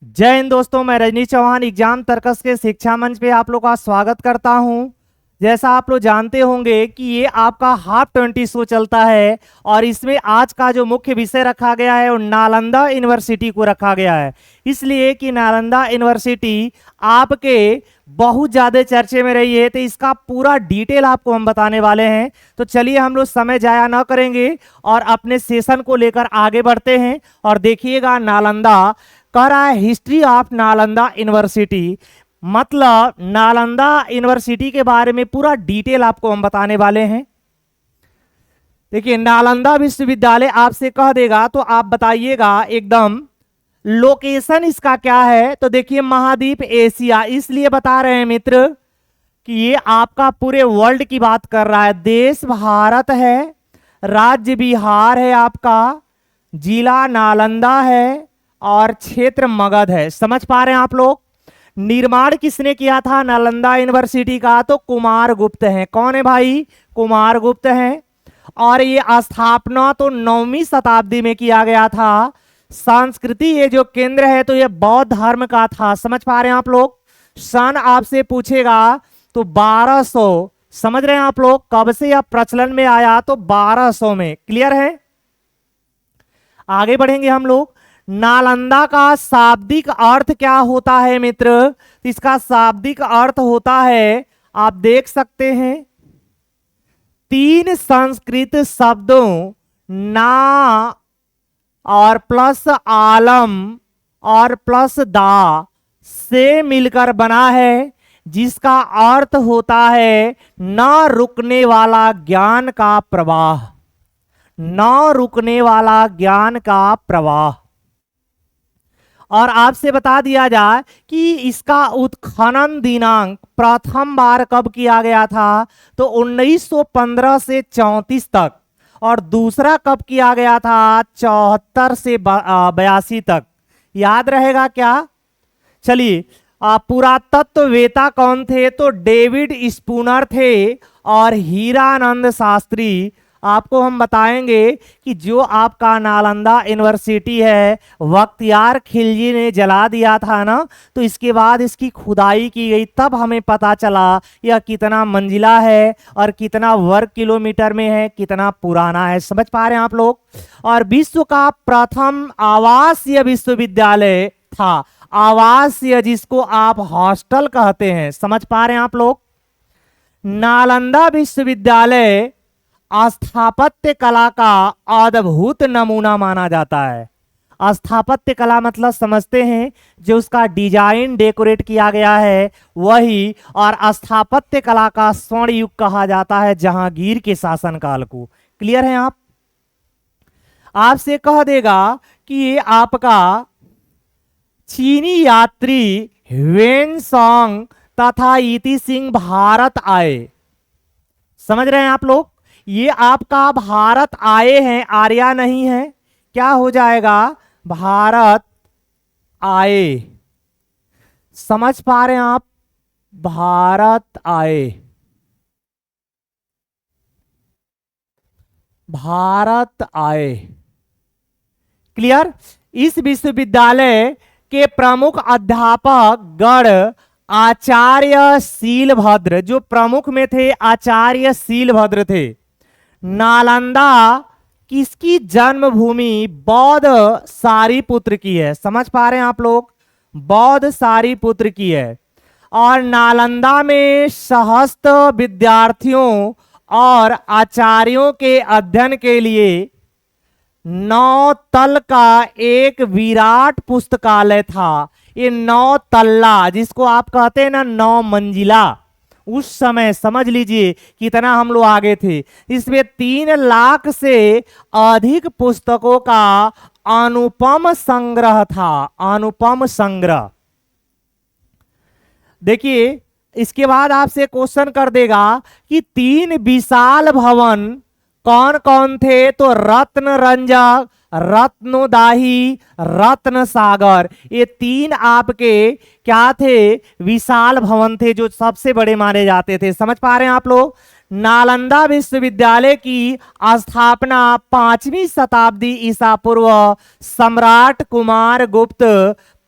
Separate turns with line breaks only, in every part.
जय हिंद दोस्तों, मैं रजनीश चौहान एग्जाम तर्कस के शिक्षा मंच पे आप लोग का स्वागत करता हूं। जैसा आप लोग जानते होंगे कि ये आपका हाफ 20 शो चलता है और इसमें आज का जो मुख्य विषय रखा गया है वो नालंदा यूनिवर्सिटी को रखा गया है। इसलिए कि नालंदा यूनिवर्सिटी आपके बहुत ज़्यादा चर्चे में रही है, तो इसका पूरा डिटेल आपको हम बताने वाले हैं। तो चलिए हम लोग समय जाया ना करेंगे और अपने सेशन को लेकर आगे बढ़ते हैं। और देखिएगा, नालंदा कह रहा है हिस्ट्री ऑफ नालंदा यूनिवर्सिटी, मतलब नालंदा यूनिवर्सिटी के बारे में पूरा डिटेल आपको हम बताने वाले हैं। देखिए, नालंदा विश्वविद्यालय आपसे कह देगा तो आप बताइएगा एकदम लोकेशन इसका क्या है। तो देखिए, महाद्वीप एशिया इसलिए बता रहे हैं मित्र कि ये आपका पूरे वर्ल्ड की बात कर रहा है। देश भारत है, राज्य बिहार है, आपका जिला नालंदा है और क्षेत्र मगध है। समझ पा रहे हैं आप लोग। निर्माण किसने किया था नालंदा यूनिवर्सिटी का? तो कुमारगुप्त हैं। कौन है भाई? कुमारगुप्त हैं। और ये स्थापना तो 9वीं शताब्दी में किया गया था। संस्कृति ये जो केंद्र है तो ये बौद्ध धर्म का था। समझ पा रहे हैं आप लोग। सन आपसे पूछेगा तो 1200, समझ रहे हैं आप लोग, कब से यह प्रचलन में आया? तो 1200 में। क्लियर है? आगे बढ़ेंगे हम लोग। नालंदा का शाब्दिक अर्थ क्या होता है मित्र? तो इसका शाब्दिक अर्थ होता है, आप देख सकते हैं, 3 संस्कृत शब्दों ना और प्लस आलम और प्लस दा से मिलकर बना है, जिसका अर्थ होता है न रुकने वाला ज्ञान का प्रवाह। न रुकने वाला ज्ञान का प्रवाह। और आपसे बता दिया जाए कि इसका उत्खनन दिनांक प्रथम बार कब किया गया था? तो 1915 से 34 तक। और दूसरा कब किया गया था? 74 से 82 तक। याद रहेगा क्या? चलिए, पुरातत्ववेता कौन थे? तो डेविड स्पूनर थे और हीरानंद शास्त्री। आपको हम बताएंगे कि जो आपका नालंदा यूनिवर्सिटी है बख्तियार खिलजी ने जला दिया था ना, तो इसके बाद इसकी खुदाई की गई, तब हमें पता चला यह कितना मंजिला है और कितना वर्ग किलोमीटर में है, कितना पुराना है। समझ पा रहे हैं आप लोग। और विश्व का प्रथम आवासीय विश्वविद्यालय था। आवासीय, जिसको आप हॉस्टल कहते हैं। समझ पा रहे हैं आप लोग। नालंदा विश्वविद्यालय स्थापत्य कला का अद्भुत नमूना माना जाता है। स्थापत्य कला मतलब समझते हैं जो उसका डिजाइन डेकोरेट किया गया है वही। और स्थापत्य कला का स्वर्ण युग कहा जाता है जहांगीर के शासनकाल को। क्लियर है आप? आपसे कह देगा कि ये आपका चीनी यात्री वेन सॉन्ग तथा इति सिंह भारत आए। समझ रहे हैं आप लोग। ये आपका भारत आए हैं, आर्या नहीं है। क्या हो जाएगा? भारत आए। समझ पा रहे हैं आप? भारत आए, भारत आए। क्लियर? इस विश्वविद्यालय के प्रमुख अध्यापक गण आचार्य शीलभद्र, जो प्रमुख में थे आचार्य शीलभद्र थे। नालंदा किसकी जन्मभूमि? बौद्ध सारीपुत्र की है। समझ पा रहे हैं आप लोग। बौद्ध सारीपुत्र की है। और नालंदा में सहस्त्र विद्यार्थियों और आचार्यों के अध्ययन के लिए 9 तल का एक विराट पुस्तकालय था। ये 9 तल्ला, जिसको आप कहते हैं ना 9 मंजिला, उस समय समझ लीजिए कितना हम लोग आगे थे। इसमें 3 लाख से अधिक पुस्तकों का अनुपम संग्रह था। अनुपम संग्रह। देखिए, इसके बाद आपसे क्वेश्चन कर देगा कि 3 विशाल भवन कौन कौन थे? तो रत्न रंजक, रत्नोदाही, रत्न सागर, ये 3 आपके क्या थे? विशाल भवन थे, जो सबसे बड़े माने जाते थे। समझ पा रहे हैं आप लोग। नालंदा विश्वविद्यालय की स्थापना 5वीं शताब्दी ईसा पूर्व सम्राट कुमारगुप्त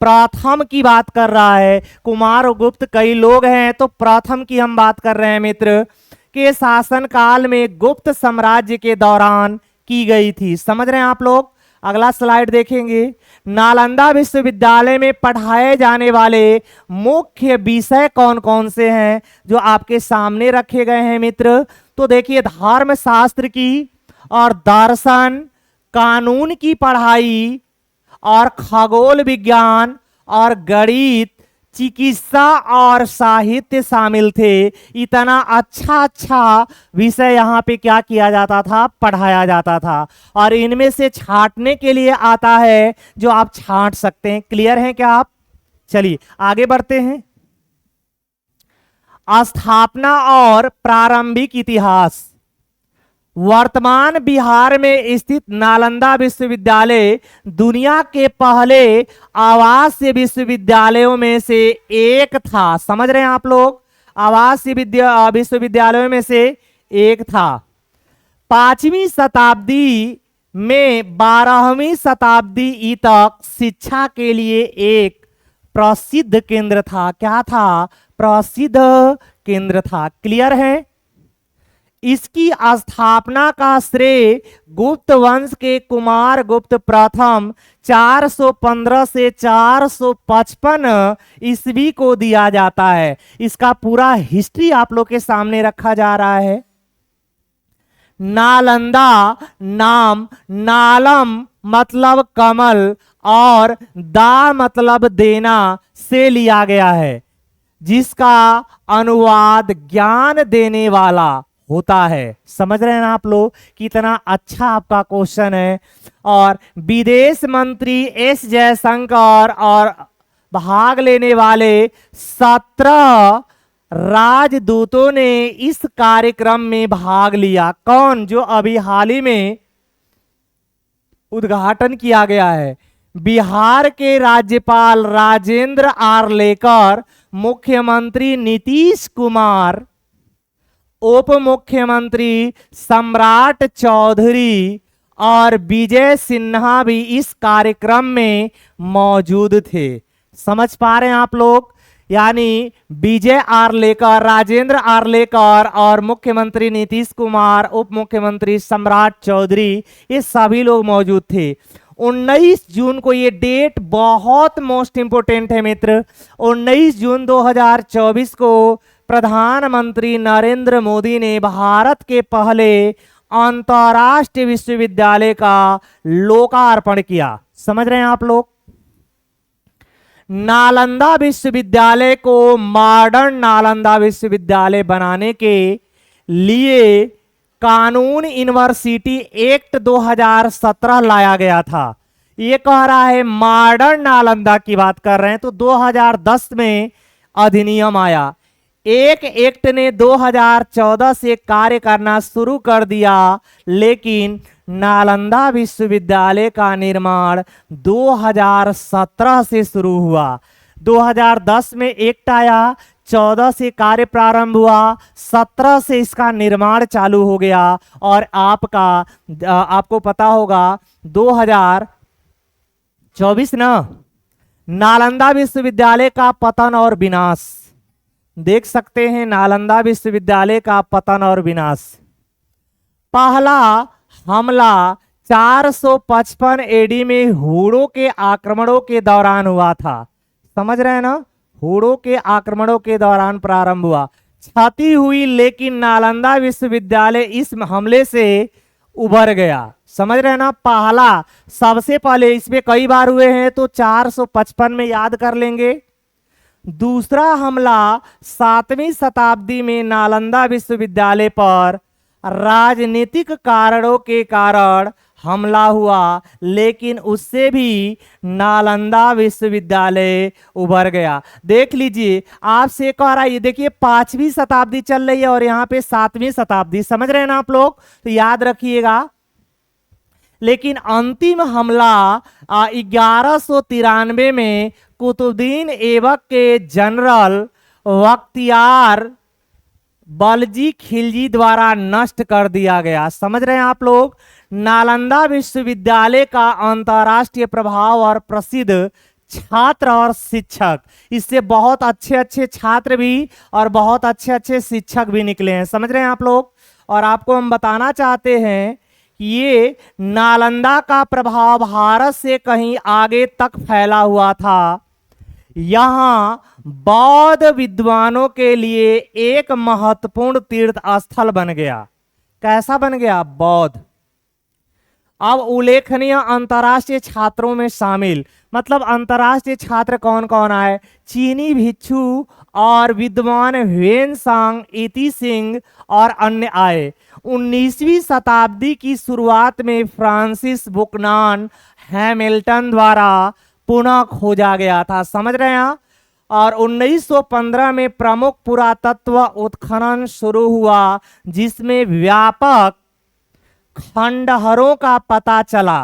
प्रथम की बात कर रहा है। कुमार गुप्त कई लोग हैं, तो प्रथम की हम बात कर रहे हैं मित्र, के शासन काल में गुप्त साम्राज्य के दौरान की गई थी। समझ रहे हैं आप लोग? अगला स्लाइड देखेंगे। नालंदा विश्वविद्यालय में पढ़ाए जाने वाले मुख्य विषय कौन कौन से हैं जो आपके सामने रखे गए हैं मित्र? तो देखिए, धर्म शास्त्र की और दर्शन, कानून की पढ़ाई और खगोल विज्ञान और गणित, चिकित्सा और साहित्य शामिल थे। इतना अच्छा अच्छा विषय यहाँ पे क्या किया जाता था? पढ़ाया जाता था। और इनमें से छांटने के लिए आता है जो आप छांट सकते हैं। क्लियर हैं क्या आप? चलिए आगे बढ़ते हैं। स्थापना और प्रारंभिक इतिहास। वर्तमान बिहार में स्थित नालंदा विश्वविद्यालय दुनिया के पहले आवासीय विश्वविद्यालयों में से एक था। समझ रहे हैं आप लोग? आवासीय विश्वविद्यालयों में से एक था। 5वीं शताब्दी में 12वीं शताब्दी तक शिक्षा के लिए एक प्रसिद्ध केंद्र था। क्या था? प्रसिद्ध केंद्र था। क्लियर है? इसकी स्थापना का श्रेय गुप्त वंश के कुमार गुप्त प्रथम 415 से 455 ईस्वी को दिया जाता है। इसका पूरा हिस्ट्री आप लोग के सामने रखा जा रहा है। नालंदा नाम नालम मतलब कमल और दा मतलब देना से लिया गया है, जिसका अनुवाद ज्ञान देने वाला होता है। समझ रहे हैं ना आप लोग? कितना अच्छा आपका क्वेश्चन है। और विदेश मंत्री एस जयशंकर और भाग लेने वाले 17 राजदूतों ने इस कार्यक्रम में भाग लिया। कौन? जो अभी हाल ही में उद्घाटन किया गया है। बिहार के राज्यपाल राजेंद्र आर्लेकर, मुख्यमंत्री नीतीश कुमार, उप मुख्यमंत्री सम्राट चौधरी और विजय सिन्हा भी इस कार्यक्रम में मौजूद थे। समझ पा रहे हैं आप लोग? यानी विजय आर्लेकर, राजेंद्र आर्लेकर और मुख्यमंत्री नीतीश कुमार, उप मुख्यमंत्री सम्राट चौधरी, ये सभी लोग मौजूद थे। 19 जून को, ये डेट बहुत मोस्ट इंपोर्टेंट है मित्र, 19 जून 2024 को प्रधानमंत्री नरेंद्र मोदी ने भारत के पहले अंतरराष्ट्रीय विश्वविद्यालय का लोकार्पण किया। समझ रहे हैं आप लोग? नालंदा विश्वविद्यालय को मॉडर्न नालंदा विश्वविद्यालय बनाने के लिए कानून यूनिवर्सिटी एक्ट 2017 लाया गया था। ये कह रहा है मॉडर्न नालंदा की बात कर रहे हैं, तो 2010 में अधिनियम आया। एक एक्ट ने 2014 से कार्य करना शुरू कर दिया, लेकिन नालंदा विश्वविद्यालय का निर्माण 2017 से शुरू हुआ। 2010 में एक्ट आया, 14 से कार्य प्रारंभ हुआ, 17 से इसका निर्माण चालू हो गया। और आपको पता होगा 2024 ना, नालंदा विश्वविद्यालय का पतन और विनाश देख सकते हैं। नालंदा विश्वविद्यालय का पतन और विनाश। पहला हमला 455 एडी में हुड़ों के आक्रमणों के दौरान हुआ था। समझ रहे हैं ना? हुड़ों के आक्रमणों के दौरान प्रारंभ हुआ। क्षति हुई, लेकिन नालंदा विश्वविद्यालय इस हमले से उभर गया। समझ रहे हैं ना? पहला, सबसे पहले, इसमें कई बार हुए हैं तो 455 में याद कर लेंगे। दूसरा हमला 7वीं शताब्दी में नालंदा विश्वविद्यालय पर राजनीतिक कारणों के कारण हमला हुआ, लेकिन उससे भी नालंदा विश्वविद्यालय उभर गया। देख लीजिए, आपसे कह रहा है, ये देखिए 5वीं शताब्दी चल रही है और यहाँ पे 7वीं शताब्दी। समझ रहे हैं ना आप लोग? तो याद रखिएगा। लेकिन अंतिम हमला 1193 में कुतुबुद्दीन ऐबक के जनरल बख्तियार बलजी खिलजी द्वारा नष्ट कर दिया गया। समझ रहे हैं आप लोग? नालंदा विश्वविद्यालय का अंतर्राष्ट्रीय प्रभाव और प्रसिद्ध छात्र और शिक्षक, इससे बहुत अच्छे अच्छे छात्र भी और बहुत अच्छे अच्छे शिक्षक भी निकले हैं। समझ रहे हैं आप लोग। और आपको हम बताना चाहते हैं कि ये नालंदा का प्रभाव भारत से कहीं आगे तक फैला हुआ था। यहाँ बौद्ध विद्वानों के लिए एक महत्वपूर्ण तीर्थ स्थल बन गया। कैसा बन गया? बौद्ध। अब उल्लेखनीय अंतर्राष्ट्रीय छात्रों में शामिल, मतलब अंतर्राष्ट्रीय छात्र कौन कौन आए? चीनी भिक्षु और विद्वान ह्वेनसांग, इति सिंह और अन्य आए। 19वीं शताब्दी की शुरुआत में फ्रांसिस बुकनान हैमिल्टन द्वारा पुनः खोजा गया था। समझ रहे हैं आप? और 1915 में प्रमुख पुरातत्व उत्खनन शुरू हुआ, जिसमें व्यापक खंडहरों का पता चला।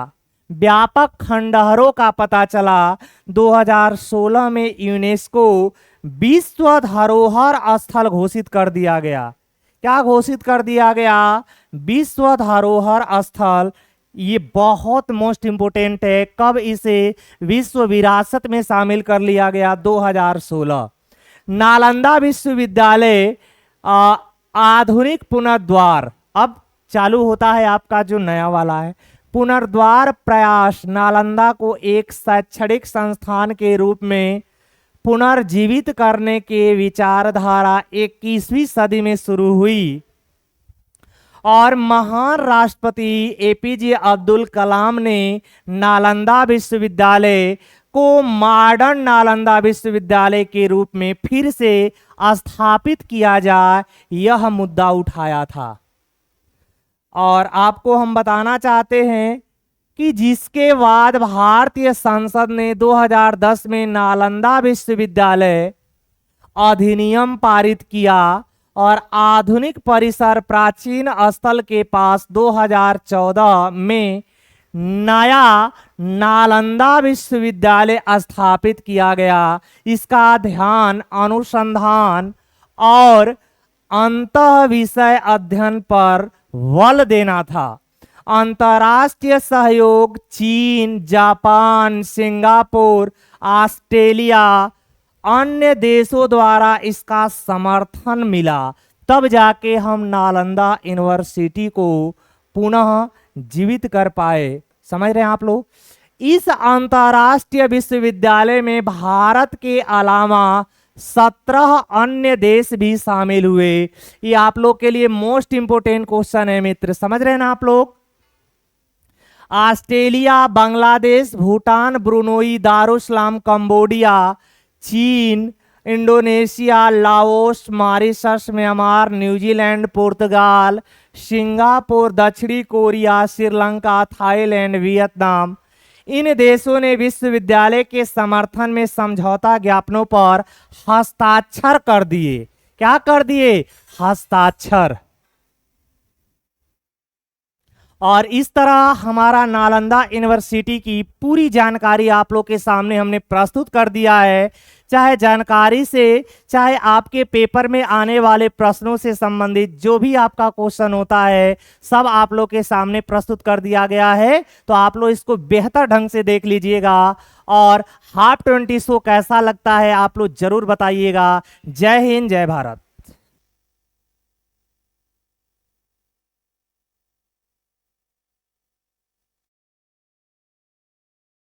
व्यापक खंडहरों का पता चला। 2016 में यूनेस्को विश्व धरोहर स्थल घोषित कर दिया गया। क्या घोषित कर दिया गया? विश्व धरोहर स्थल। ये बहुत मोस्ट इंपोर्टेंट है। कब इसे विश्व विरासत में शामिल कर लिया गया? 2016। नालंदा विश्वविद्यालय आधुनिक पुनर्द्वार, अब चालू होता है आपका जो नया वाला है पुनर्द्वार प्रयास। नालंदा को एक शैक्षणिक संस्थान के रूप में पुनर्जीवित करने के विचारधारा 21वीं सदी में शुरू हुई और महान राष्ट्रपति एपीजे अब्दुल कलाम ने नालंदा विश्वविद्यालय को मॉडर्न नालंदा विश्वविद्यालय के रूप में फिर से स्थापित किया जाए, यह मुद्दा उठाया था। और आपको हम बताना चाहते हैं कि जिसके बाद भारतीय संसद ने 2010 में नालंदा विश्वविद्यालय अधिनियम पारित किया और आधुनिक परिसर प्राचीन स्थल के पास 2014 में नया नालंदा विश्वविद्यालय स्थापित किया गया। इसका ध्यान अनुसंधान और अंतः विषय अध्ययन पर बल देना था। अंतर्राष्ट्रीय सहयोग चीन, जापान, सिंगापुर, ऑस्ट्रेलिया, अन्य देशों द्वारा इसका समर्थन मिला, तब जाके हम नालंदा यूनिवर्सिटी को पुनः जीवित कर पाए। समझ रहे हैं आप लोग। इस अंतर्राष्ट्रीय विश्वविद्यालय में भारत के अलावा 17 अन्य देश भी शामिल हुए। ये आप लोग के लिए मोस्ट इंपोर्टेंट क्वेश्चन है मित्र, समझ रहे हैं ना आप लोग। Australia, Bangladesh, Bhutan, Brunei, Darussalam, Cambodia, चीन, Indonesia, Laos, Mauritius, Myanmar, New Zealand, पुर्तगाल, सिंगापुर, दक्षिणी कोरिया, श्रीलंका, थाईलैंड, वियतनाम, इन देशों ने विश्वविद्यालय के समर्थन में समझौता ज्ञापनों पर हस्ताक्षर कर दिए। क्या कर दिए? हस्ताक्षर। और इस तरह हमारा नालंदा यूनिवर्सिटी की पूरी जानकारी आप लोग के सामने हमने प्रस्तुत कर दिया है। चाहे जानकारी से, चाहे आपके पेपर में आने वाले प्रश्नों से संबंधित जो भी आपका क्वेश्चन होता है, सब आप लोग के सामने प्रस्तुत कर दिया गया है। तो आप लोग इसको बेहतर ढंग से देख लीजिएगा और हाफ 20 शो कैसा लगता है आप लोग जरूर बताइएगा। जय हिंद, जय भारत।